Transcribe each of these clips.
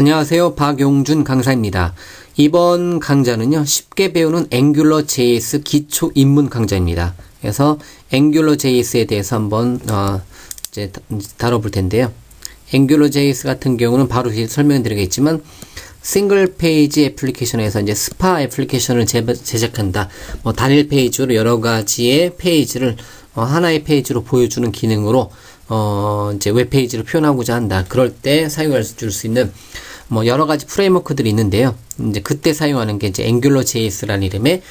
안녕하세요. 박용준 강사입니다. 이번 강좌는요, 쉽게 배우는 AngularJS 기초 입문 강좌입니다. 그래서 AngularJS에 대해서 한번 이제 다뤄볼 텐데요. AngularJS 같은 경우는 바로 뒤에 설명드리겠지만 싱글 페이지 애플리케이션에서 이제 스파 애플리케이션을 제작한다. 단일 페이지로 여러 가지의 페이지를 하나의 페이지로 보여주는 기능으로 이제 웹페이지를 표현하고자 한다. 그럴 때 사용할 수 있는 여러 가지 프레임워크들이 있는데요. 이제 그때 사용하는 게 이제 AngularJS라는 이름의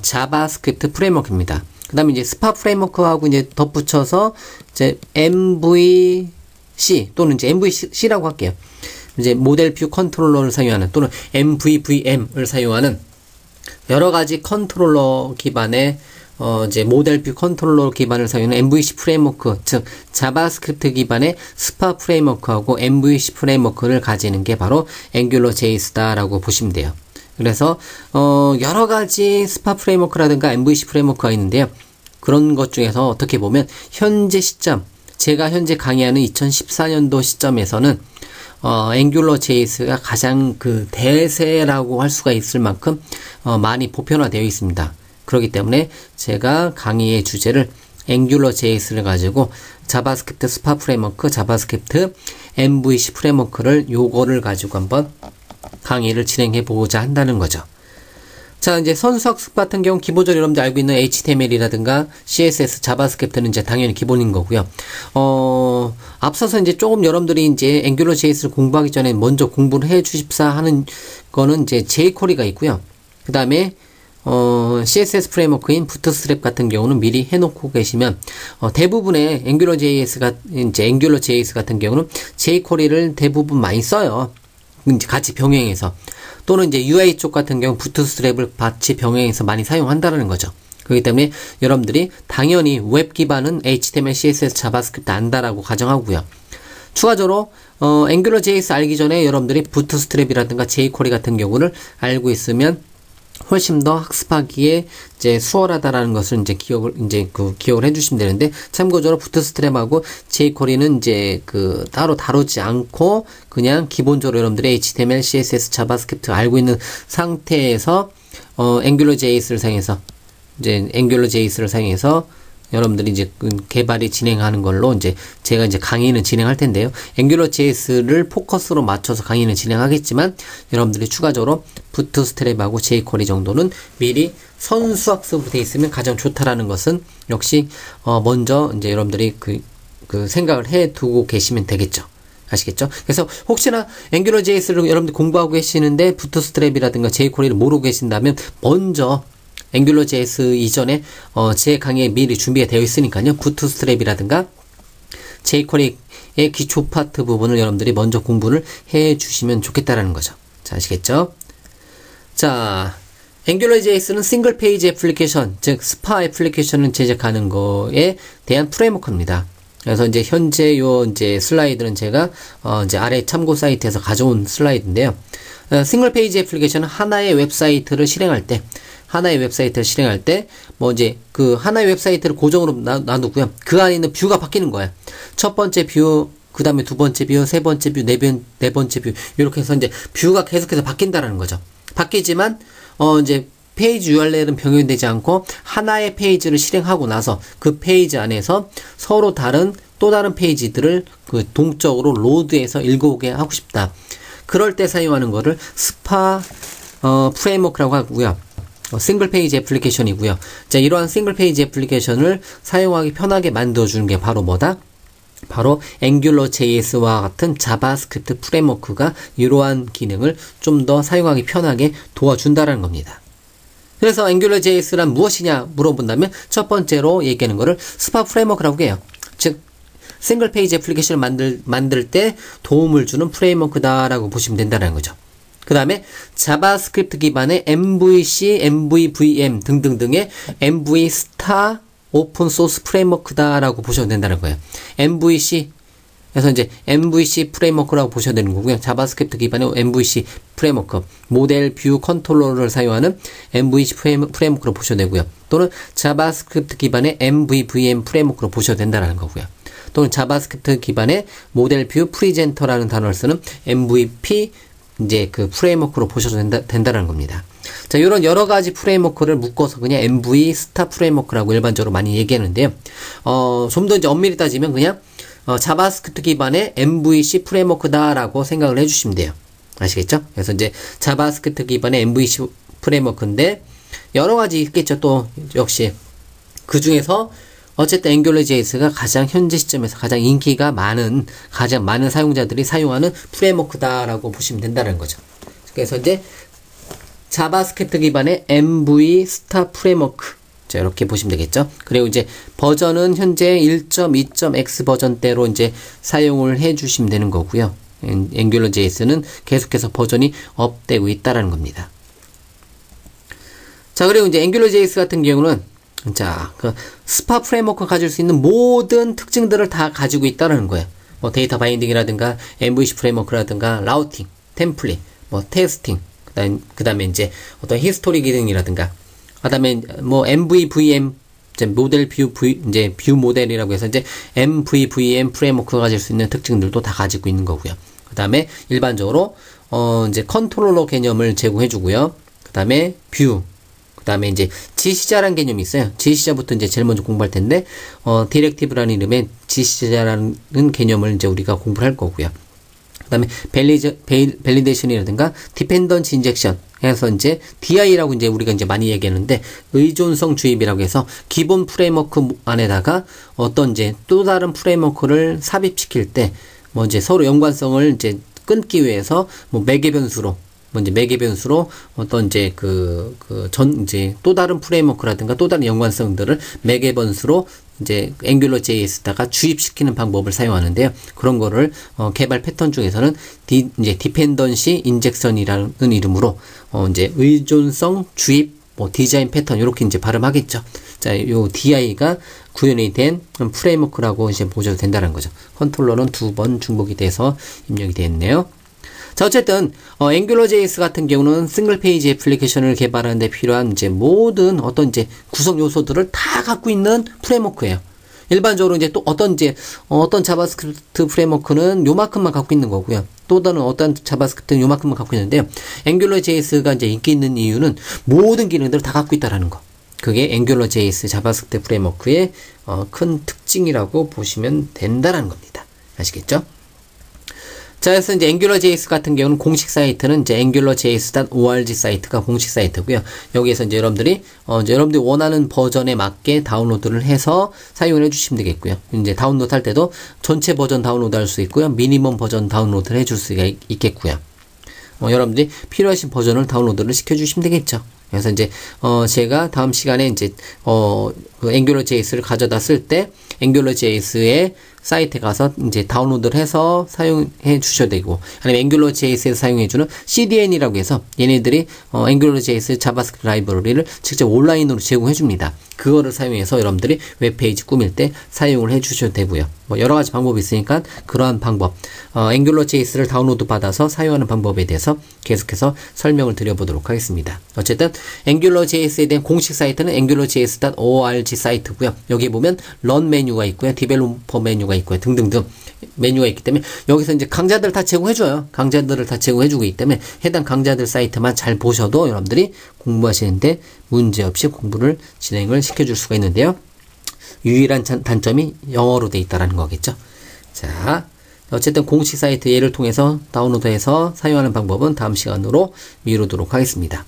자바스크립트 프레임워크입니다. 그 다음에 이제 스파 프레임워크하고 이제 덧붙여서 이제 MVC 또는 이제 MVC라고 할게요. 이제 모델 뷰 컨트롤러를 사용하는 또는 MVVM을 사용하는 여러 가지 컨트롤러 기반의 이제 모델 뷰 컨트롤러 기반을 사용하는 MVC 프레임워크, 즉 자바스크립트 기반의 스파 프레임워크하고 MVC 프레임워크를 가지는 게 바로 AngularJS다라고 보시면 돼요. 그래서 여러 가지 스파 프레임워크라든가 MVC 프레임워크가 있는데요. 그런 것 중에서 어떻게 보면 현재 시점, 제가 현재 강의하는 2014년도 시점에서는 AngularJS가 가장 그 대세라고 할 수가 있을 만큼 많이 보편화되어 있습니다. 그렇기 때문에 제가 강의의 주제를 AngularJS를 가지고 자바스크립트 스파 프레임워크, 자바스크립트 MVC 프레임워크를 요거를 가지고 한번 강의를 진행해 보고자 한다는 거죠. 자, 이제 선수학습 같은 경우 기본적으로 여러분들 알고 있는 HTML이라든가 CSS, 자바스크립트는 이제 당연히 기본인 거고요. 앞서서 이제 조금 여러분들이 이제 AngularJS를 공부하기 전에 먼저 공부를 해 주십사 하는 거는 이제 jQuery가 있고요. 그 다음에 CSS 프레임워크인 부트스트랩 같은 경우는 미리 해놓고 계시면 대부분의 AngularJS 같은 경우는 jQuery를 대부분 많이 써요. 이제 같이 병행해서 또는 이제 UI 쪽 같은 경우 부트스트랩을 같이 병행해서 많이 사용한다는 거죠. 그렇기 때문에 여러분들이 당연히 웹 기반은 HTML, CSS, 자바스크립트 안다라고 가정하고요. 추가적으로 AngularJS 알기 전에 여러분들이 부트스트랩이라든가 jQuery 같은 경우를 알고 있으면 훨씬 더 학습하기에 이제 수월하다라는 것을 이제 기억을 해주시면 되는데, 참고적으로 부트스트랩하고 jQuery는 이제 따로 다루지 않고 그냥 기본적으로 여러분들이 HTML, CSS, 자바스크립트 알고 있는 상태에서 AngularJS를 사용해서 여러분들이 이제 개발이 진행하는 걸로 이제 제가 이제 강의는 진행할 텐데요. AngularJS를 포커스로 맞춰서 강의는 진행하겠지만 여러분들이 추가적으로 부트스트랩하고 jQuery 정도는 미리 선수학습으로 되어 있으면 가장 좋다라는 것은 역시 먼저 이제 여러분들이 그 생각을 해 두고 계시면 되겠죠. 아시겠죠? 그래서 혹시나 AngularJS를 여러분들 공부하고 계시는데 부트스트랩이라든가 jQuery를 모르고 계신다면 먼저 AngularJS 이전에 제 강의에 미리 준비가 되어 있으니까요. 부트스트랩이라든가 jQuery의 기초 파트 부분을 여러분들이 먼저 공부를 해 주시면 좋겠다라는 거죠. 자, 아시겠죠? 자, AngularJS는 싱글 페이지 애플리케이션, 즉 스파 애플리케이션을 제작하는 거에 대한 프레임워크입니다. 그래서 이제 현재 이제 슬라이드는 제가 이제 아래 참고 사이트에서 가져온 슬라이드인데요. 싱글 페이지 애플리케이션은 하나의 웹사이트를 실행할 때 이제 하나의 웹사이트를 고정으로 놔두고요. 그 안에 있는 뷰가 바뀌는 거예요. 첫 번째 뷰, 그 다음에 두 번째 뷰, 세 번째 뷰, 네 번째 뷰, 이렇게 해서 이제 뷰가 계속해서 바뀐다라는 거죠. 바뀌지만, 이제 페이지 URL은 병행되지 않고 하나의 페이지를 실행하고 나서 그 페이지 안에서 서로 또 다른 페이지들을 동적으로 로드해서 읽어오게 하고 싶다. 그럴 때 사용하는 거를 스파, 프레임워크라고 하고요. 싱글 페이지 애플리케이션이고요. 자, 이러한 싱글 페이지 애플리케이션을 사용하기 편하게 만들어주는 게 바로 뭐다? 바로 AngularJS와 같은 자바스크립트 프레임워크가 이러한 기능을 좀 더 사용하기 편하게 도와준다는 겁니다. 그래서 AngularJS란 무엇이냐 물어본다면 첫 번째로 얘기하는 거를 스파 프레임워크라고 해요. 즉, 싱글 페이지 애플리케이션을 만들 때 도움을 주는 프레임워크다라고 보시면 된다는 거죠. 그 다음에 자바스크립트 기반의 MVC, MVVM 등등등의 MV 스타 오픈 소스 프레임워크다라고 보셔도 된다는 거예요. MVC, 그래서 이제 MVC 프레임워크라고 보셔야 되는 거고요. 자바스크립트 기반의 MVC 프레임워크, 모델 뷰 컨트롤러를 사용하는 MVC 프레임워크로 보셔야 되고요. 또는 자바스크립트 기반의 MVVM 프레임워크로 보셔도 된다는 거고요. 또는 자바스크립트 기반의 모델 뷰 프리젠터라는 단어를 쓰는 MVP 이제 그 프레임워크로 보셔도 된다는 겁니다. 자, 이런 여러 가지 프레임워크를 묶어서 그냥 MV 스타 프레임워크라고 일반적으로 많이 얘기하는데요. 좀 더 이제 엄밀히 따지면 그냥 자바스크립트 기반의 MVC 프레임워크다라고 생각을 해주시면 돼요. 아시겠죠? 그래서 이제 자바스크립트 기반의 MVC 프레임워크인데 여러 가지 있겠죠. 또 역시 그 중에서 어쨌든 AngularJS가 가장 현재 시점에서 가장 인기가 많은 가장 많은 사용자들이 사용하는 프레임워크다라고 보시면 된다는 거죠. 그래서 이제 자바스크립트 기반의 MV 스타 프레임워크, 자, 이렇게 보시면 되겠죠. 그리고 이제 버전은 현재 1.2.x 버전대로 이제 사용을 해 주시면 되는 거고요. AngularJS는 계속해서 버전이 업되고 있다라는 겁니다. 자, 그리고 이제 AngularJS 같은 경우는 자, 그 스파 프레임워크가 가질 수 있는 모든 특징들을 다 가지고 있다는 거예요. 뭐 데이터 바인딩이라든가 MVC 프레임워크라든가 라우팅, 템플릿, 뭐 테스팅, 그다음에 이제 어떤 히스토리 기능이라든가, 그다음에 뭐 MVVM 이제 모델 이제 뷰 모델이라고 해서 이제 MVVM 프레임워크가 가질 수 있는 특징들도 다 가지고 있는 거고요. 그다음에 일반적으로 이제 컨트롤러 개념을 제공해 주고요. 그다음에 뷰, 그다음에 이제 지시자라는 개념이 있어요. 지시자부터 이제 제일 먼저 공부할 텐데, 디렉티브라는 이름의 지시자라는 개념을 이제 우리가 공부를 할 거고요. 그다음에 밸리데이션이라든가 디펜던시 인젝션 해서 이제 DI라고 이제 우리가 이제 많이 얘기하는데, 의존성 주입이라고 해서 기본 프레임워크 안에다가 어떤 이제 또 다른 프레임워크를 삽입시킬 때 뭐 이제 서로 연관성을 이제 끊기 위해서 뭐 매개 변수로 어떤 이제 이제 또 다른 프레임워크라든가 또 다른 연관성들을 매개 변수로 이제 AngularJS에다가 주입시키는 방법을 사용하는데요. 그런 거를 개발 패턴 중에서는 이제 디펜던시 인젝션이라는 이름으로 이제 의존성 주입 뭐 디자인 패턴 이렇게 이제 발음하겠죠. 자, 요 DI가 구현이 된 프레임워크라고 이제 보셔도 된다는 거죠. 컨트롤러는 2번 중복이 돼서 입력이 되어 있네요. 자, 어쨌든 AngularJS 같은 경우는 싱글 페이지 애플리케이션을 개발하는 데 필요한 이제 모든 어떤 이제 구성 요소들을 다 갖고 있는 프레임워크예요. 일반적으로 이제 또 어떤 자바스크립트 프레임워크는 요만큼만 갖고 있는 거고요. 또 다른 어떤 자바스크립트는 요만큼만 갖고 있는데요. AngularJS가 이제 인기 있는 이유는 모든 기능들을 다 갖고 있다라는 거. 그게 AngularJS 자바스크립트 프레임워크의 큰 특징이라고 보시면 된다라는 겁니다. 아시겠죠? 자, 그래서 이제 AngularJS 같은 경우는 공식 사이트는 이제 angularjs.org 사이트가 공식 사이트고요. 여기에서 이제 여러분들이 원하는 버전에 맞게 다운로드를 해서 사용을 해주시면 되겠고요. 이제 다운로드 할 때도 전체 버전 다운로드 할 수 있고요. 미니멈 버전 다운로드를 해줄 수가 있겠고요. 여러분들이 필요하신 버전을 다운로드를 시켜주시면 되겠죠. 그래서 이제 제가 다음 시간에 이제 그 AngularJS를 가져다 쓸 때 AngularJS의 사이트에 가서 이제 다운로드를 해서 사용해 주셔도 되고, 아니면 AngularJS에서 사용해주는 CDN이라고 해서 얘네들이 AngularJS 자바스크립트 라이브러리를 직접 온라인으로 제공해 줍니다. 그거를 사용해서 여러분들이 웹페이지 꾸밀 때 사용을 해 주셔도 되고요. 뭐 여러 가지 방법이 있으니까 그러한 방법, AngularJS를 다운로드 받아서 사용하는 방법에 대해서 계속해서 설명을 드려보도록 하겠습니다. 어쨌든 AngularJS에 대한 공식 사이트는 angularjs.org 사이트고요. 여기 보면 런 메뉴가 있고요, 디벨로퍼 메뉴가 있고요, 등등등 메뉴가 있기 때문에 여기서 이제 강좌들 다 제공해줘요. 강좌들을 다 제공해주고 있기 때문에 해당 강좌들 사이트만 잘 보셔도 여러분들이 공부하시는데 문제없이 공부를 진행을 시켜줄 수가 있는데요. 유일한 단점이 영어로 돼 있다라는 거겠죠. 자, 어쨌든 공식 사이트 얘를 통해서 다운로드해서 사용하는 방법은 다음 시간으로 미루도록 하겠습니다.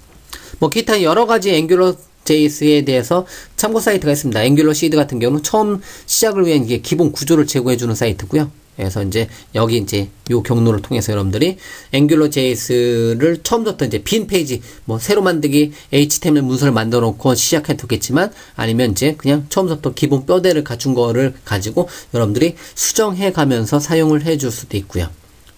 뭐 기타 여러 가지 AngularJS에 대해서 참고 사이트가 있습니다. AngularSeed 같은 경우는 처음 시작을 위한 이게 기본 구조를 제공해주는 사이트고요. 그래서 이제 여기 이제 요 경로를 통해서 여러분들이 AngularJS를 처음부터 이제 빈 페이지, 뭐 새로 만들기 HTML 문서를 만들어 놓고 시작해두겠지만, 아니면 이제 그냥 처음부터 기본 뼈대를 갖춘 거를 가지고 여러분들이 수정해 가면서 사용을 해줄 수도 있고요.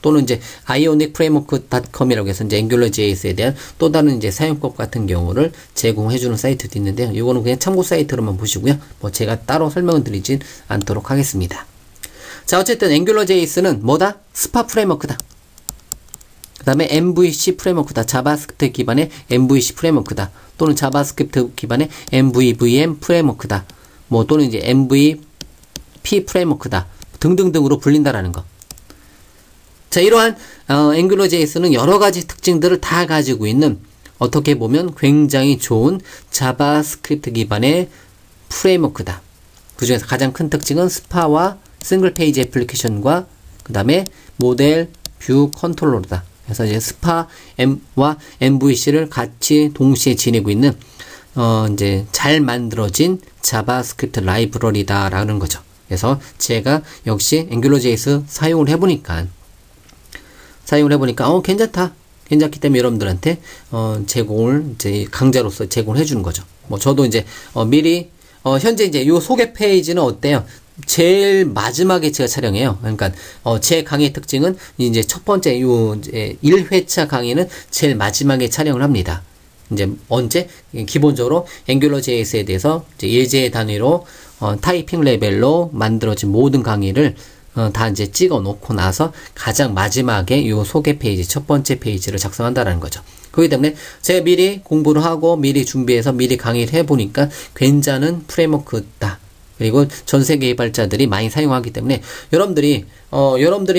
또는 이제 ionicframework.com이라고 해서 이제 AngularJS에 대한 또 다른 이제 사용법 같은 경우를 제공해주는 사이트도 있는데요. 이거는 그냥 참고 사이트로만 보시고요. 뭐 제가 따로 설명을 드리진 않도록 하겠습니다. 자, 어쨌든 AngularJS는 뭐다? 스파 프레임워크다. 그 다음에 MVC 프레임워크다. 자바스크립트 기반의 MVC 프레임워크다. 또는 자바스크립트 기반의 MVVM 프레임워크다. 뭐 또는 이제 MVP 프레임워크다. 등등등으로 불린다라는 거. 자, 이러한 AngularJS는 여러 가지 특징들을 다 가지고 있는 어떻게 보면 굉장히 좋은 자바스크립트 기반의 프레임워크다. 그 중에서 가장 큰 특징은 스파와 싱글 페이지 애플리케이션과 그 다음에 모델 뷰 컨트롤러다. 그래서 이제 스파와 MVC를 같이 동시에 지니고 있는 이제 잘 만들어진 자바스크립트 라이브러리다라는 거죠. 그래서 제가 역시 AngularJS 사용을 해보니까 괜찮다. 괜찮기 때문에 여러분들한테 제공을 이제 강좌로서 제공을 해주는 거죠. 뭐 저도 이제 미리 현재 이제 요 소개 페이지는 어때요? 제일 마지막에 제가 촬영해요. 그러니까 제 강의 특징은 이제 첫 번째 요 이제 1회차 강의는 제일 마지막에 촬영을 합니다. 이제 언제 기본적으로 AngularJS에 대해서 이제 예제 단위로 타이핑 레벨로 만들어진 모든 강의를 다 이제 찍어 놓고 나서 가장 마지막에 요 소개 페이지 첫 번째 페이지를 작성한다라는 거죠. 그렇기 때문에 제가 미리 공부를 하고 미리 준비해서 미리 강의를 해보니까 괜찮은 프레임워크다. 그리고 전 세계 개발자들이 많이 사용하기 때문에 여러분들이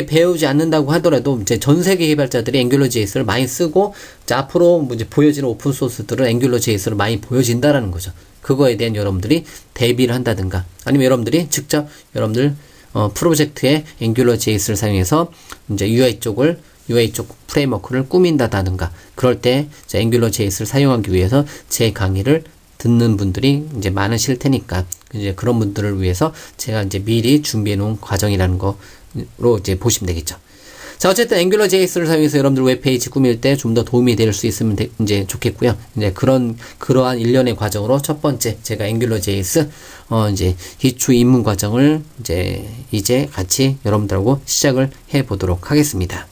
배우지 않는다고 하더라도 이제 전 세계 개발자들이 AngularJS를 많이 쓰고 이제 앞으로 이제 보여지는 오픈 소스들은 AngularJS를 많이 보여진다라는 거죠. 그거에 대한 여러분들이 대비를 한다든가 아니면 여러분들이 직접 여러분들 프로젝트에 AngularJS를 사용해서 이제 UI 쪽 프레임워크를 꾸민다든가 그럴 때 AngularJS를 사용하기 위해서 제 강의를 듣는 분들이 이제 많으실 테니까 이제 그런 분들을 위해서 제가 이제 미리 준비해 놓은 과정이라는 거로 이제 보시면 되겠죠. 자, 어쨌든 AngularJS를 사용해서 여러분들 웹페이지 꾸밀 때 좀 더 도움이 될 수 있으면 이제 좋겠고요. 이제 그러한 일련의 과정으로 첫 번째 제가 AngularJS 이제 기초 입문 과정을 이제 같이 여러분들하고 시작을 해 보도록 하겠습니다.